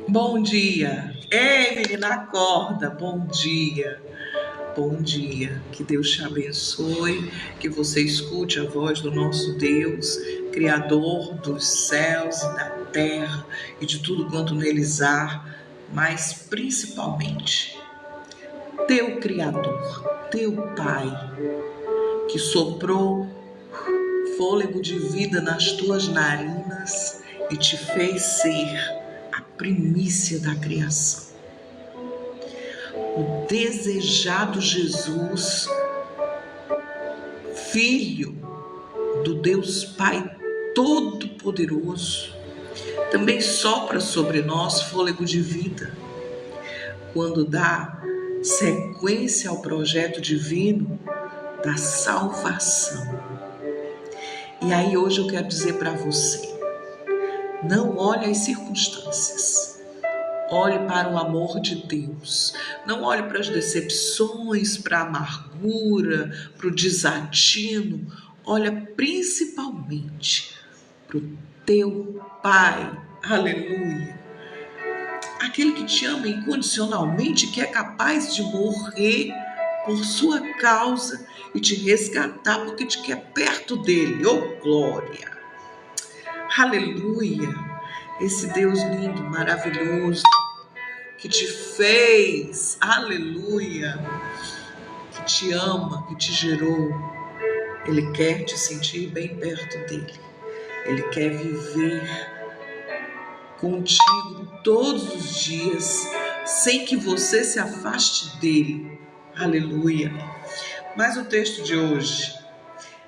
Bom dia. Ei, menina, acorda. Bom dia. Bom dia. Que Deus te abençoe, que você escute a voz do nosso Deus, Criador dos céus e da terra e de tudo quanto neles há, mas principalmente teu Criador, teu Pai, que soprou fôlego de vida nas tuas narinas e te fez ser a primícia da criação. O desejado Jesus, Filho do Deus Pai Todo-Poderoso, também sopra sobre nós fôlego de vida, quando dá sequência ao projeto divino da salvação. E aí hoje eu quero dizer para você, não olhe as circunstâncias. Olhe para o amor de Deus. Não olhe para as decepções, para a amargura, para o desatino. Olha principalmente para o teu Pai. Aleluia. Aquele que te ama incondicionalmente, que é capaz de morrer por sua causa e te resgatar porque te quer perto dele. Oh, glória! Aleluia! Esse Deus lindo, maravilhoso, que te fez, aleluia, que te ama, que te gerou, Ele quer te sentir bem perto dele. Ele quer viver contigo todos os dias, sem que você se afaste dele. Aleluia. Mas o texto de hoje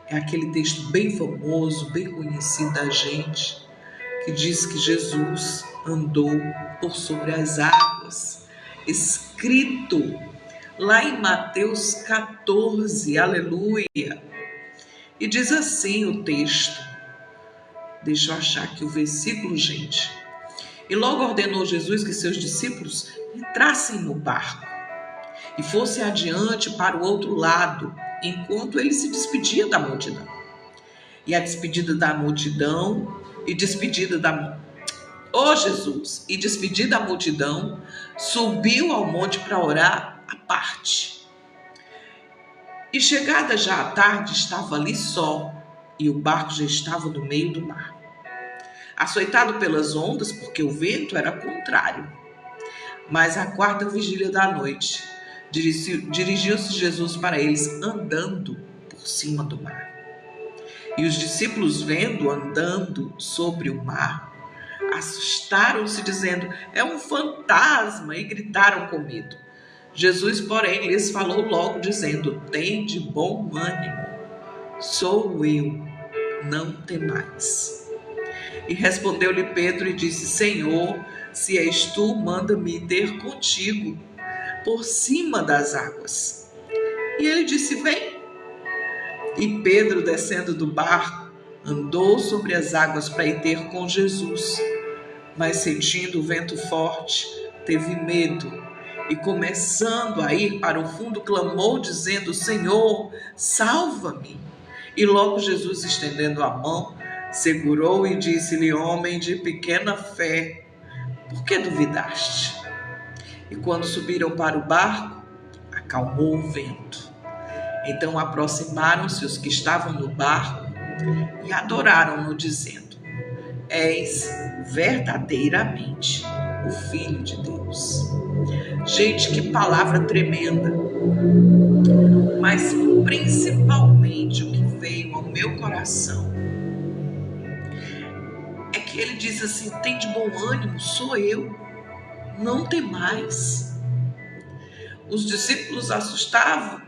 é aquele texto bem famoso, bem conhecido da gente, que diz que Jesus andou por sobre as águas, escrito lá em Mateus 14, aleluia. E diz assim o texto, deixa eu achar aqui o versículo, gente. E logo ordenou Jesus que seus discípulos entrassem no barco e fossem adiante para o outro lado, enquanto ele se despedia da multidão. E a despedida da multidão e despedida da multidão, subiu ao monte para orar à parte. E chegada já à tarde, estava ali só, e o barco já estava no meio do mar, açoitado pelas ondas, porque o vento era contrário. Mas à quarta vigília da noite, dirigiu-se Jesus para eles andando por cima do mar. E os discípulos, vendo andando sobre o mar, assustaram-se, dizendo: é um fantasma, e gritaram com medo. Jesus, porém, lhes falou logo, dizendo: tende bom ânimo, sou eu, não temais. E respondeu-lhe Pedro e disse: Senhor, se és tu, manda-me ter contigo por cima das águas. E ele disse: vem. E Pedro, descendo do barco, andou sobre as águas para ir ter com Jesus. Mas sentindo o vento forte, teve medo e, começando a ir para o fundo, clamou, dizendo: Senhor, salva-me. E logo Jesus, estendendo a mão, segurou e disse-lhe: homem de pequena fé, por que duvidaste? E quando subiram para o barco, acalmou o vento. Então aproximaram-se os que estavam no barco e adoraram-no, dizendo: és verdadeiramente o Filho de Deus. Gente, que palavra tremenda. Mas principalmente o que veio ao meu coração é que ele diz assim: tem de bom ânimo, sou eu, não temais. Os discípulos estavam,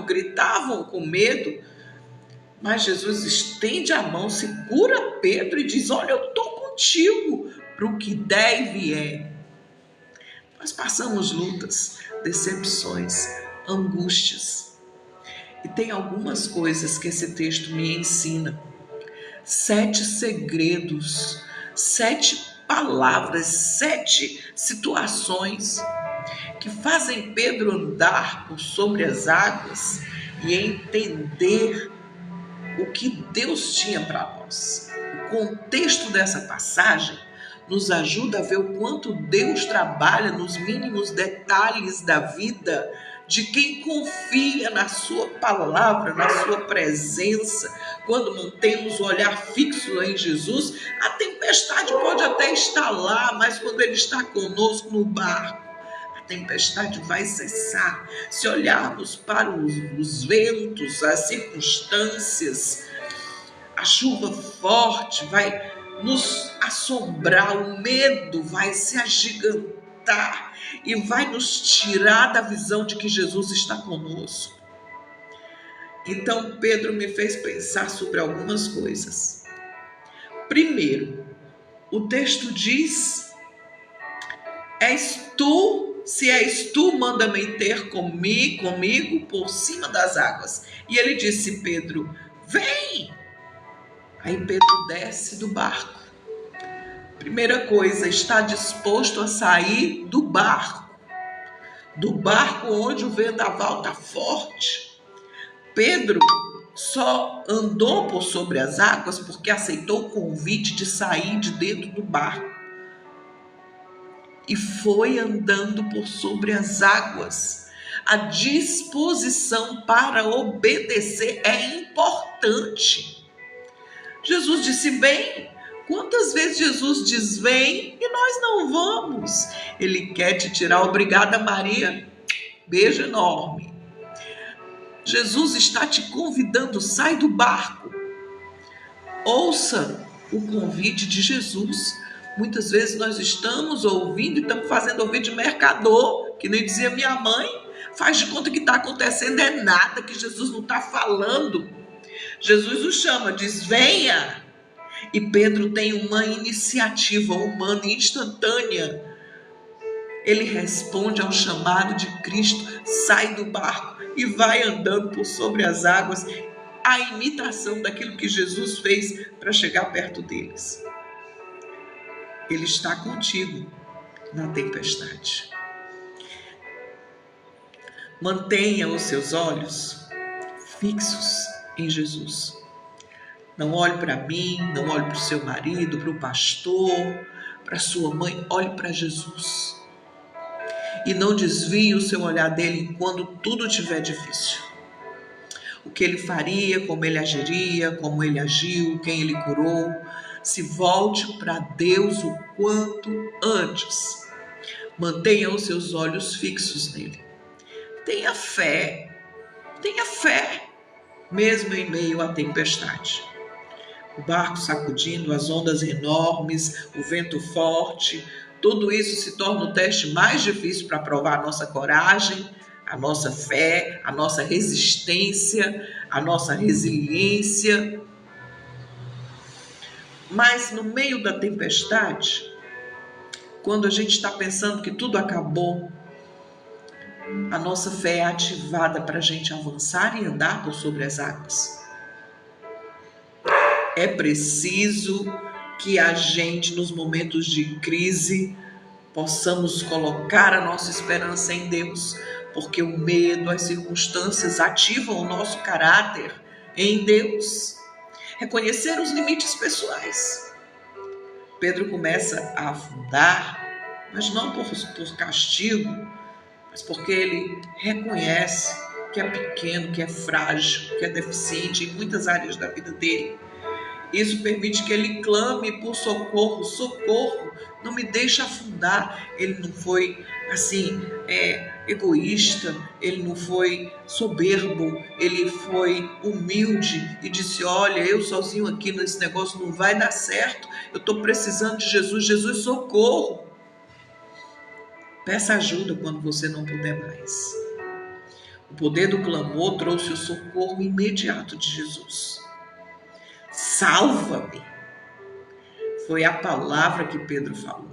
gritavam com medo, mas Jesus estende a mão, segura Pedro e diz: olha, eu estou contigo para o que der e vier. Nós passamos lutas, decepções, angústias. E tem algumas coisas que esse texto me ensina. 7 segredos, 7 palavras, 7 situações que fazem Pedro andar por sobre as águas e entender o que Deus tinha para nós. O contexto dessa passagem nos ajuda a ver o quanto Deus trabalha nos mínimos detalhes da vida de quem confia na sua palavra, na sua presença. Quando mantemos o olhar fixo em Jesus, a tempestade pode até estar lá, mas quando Ele está conosco no barco, a tempestade vai cessar. Se olharmos para os ventos, as circunstâncias, a chuva forte vai nos assombrar, o medo vai se agigantar e vai nos tirar da visão de que Jesus está conosco. Então Pedro me fez pensar sobre algumas coisas. Primeiro, o texto diz: se és tu, manda-me ter comigo por cima das águas. E ele disse: Pedro, vem! Aí Pedro desce do barco. Primeira coisa, está disposto a sair do barco onde o vendaval está forte. Pedro só andou por sobre as águas porque aceitou o convite de sair de dentro do barco. E foi andando por sobre as águas. A disposição para obedecer é importante. Jesus disse: vem. Quantas vezes Jesus diz vem e nós não vamos? Ele quer te tirar. Obrigada, Maria. Beijo enorme. Jesus está te convidando, sai do barco. Ouça o convite de Jesus. Muitas vezes nós estamos ouvindo e estamos fazendo ouvir de mercador, que nem dizia minha mãe. Faz de conta que está acontecendo é nada, que Jesus não está falando. Jesus o chama, diz: venha. E Pedro tem uma iniciativa humana instantânea. Ele responde ao chamado de Cristo, sai do barco e vai andando por sobre as águas, a imitação daquilo que Jesus fez para chegar perto deles. Ele está contigo na tempestade. Mantenha os seus olhos fixos em Jesus. Não olhe para mim, não olhe para o seu marido, para o pastor, para a sua mãe. Olhe para Jesus. E não desvie o seu olhar dele quando tudo estiver difícil. O que ele faria, como ele agiria, como ele agiu, quem ele curou. Se volte para Deus o quanto antes. Mantenha os seus olhos fixos nele. Tenha fé, mesmo em meio à tempestade. O barco sacudindo, as ondas enormes, o vento forte, tudo isso se torna o teste mais difícil para provar a nossa coragem, a nossa fé, a nossa resistência, a nossa resiliência. Mas no meio da tempestade, quando a gente está pensando que tudo acabou, a nossa fé é ativada para a gente avançar e andar por sobre as águas. É preciso que a gente, nos momentos de crise, possamos colocar a nossa esperança em Deus, porque o medo, as circunstâncias ativam o nosso caráter em Deus. Reconhecer os limites pessoais. Pedro começa a afundar, mas não por castigo, mas porque ele reconhece que é pequeno, que é frágil, que é deficiente em muitas áreas da vida dele. Isso permite que ele clame por socorro. Socorro, não me deixa afundar. Ele não foi egoísta, ele não foi soberbo, ele foi humilde e disse: olha, eu sozinho aqui nesse negócio não vai dar certo, eu estou precisando de Jesus. Jesus, socorro. Peça ajuda quando você não puder mais. O poder do clamor trouxe o socorro imediato de Jesus. Salva-me. Foi a palavra que Pedro falou.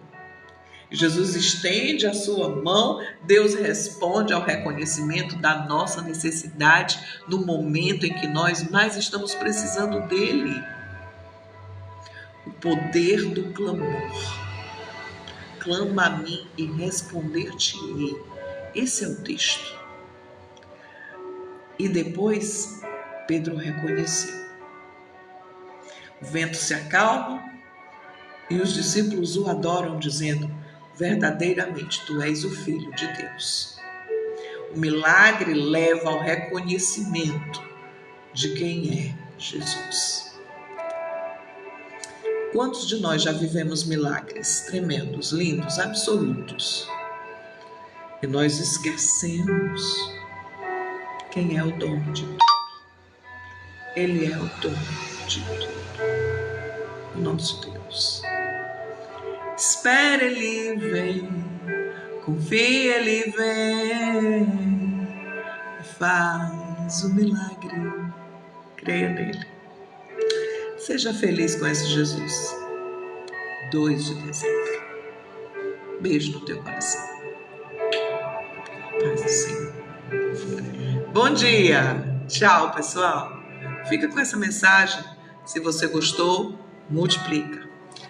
Jesus estende a sua mão, Deus responde ao reconhecimento da nossa necessidade no momento em que nós mais estamos precisando dele. O poder do clamor. Clama a mim e responder-te-ei. Esse é o texto. E depois, Pedro reconheceu. O vento se acalma, E os discípulos o adoram, dizendo: verdadeiramente, tu és o Filho de Deus. O milagre leva ao reconhecimento de quem é Jesus. Quantos de nós já vivemos milagres tremendos, lindos, absolutos? E nós esquecemos quem é o dono de tudo. Ele é o dono de tudo. O nosso Deus. Espera, Ele vem. Confia, Ele vem. E faz o milagre. Creia nele. Seja feliz com esse Jesus. 2 de dezembro. Beijo no teu coração. Paz do Senhor. Bom dia. Tchau, pessoal. Fica com essa mensagem. Se você gostou, multiplica.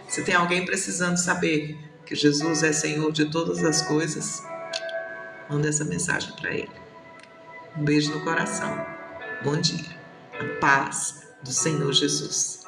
Se tem alguém precisando saber que Jesus é Senhor de todas as coisas, manda essa mensagem para ele. Um beijo no coração. Bom dia. A paz do Senhor Jesus.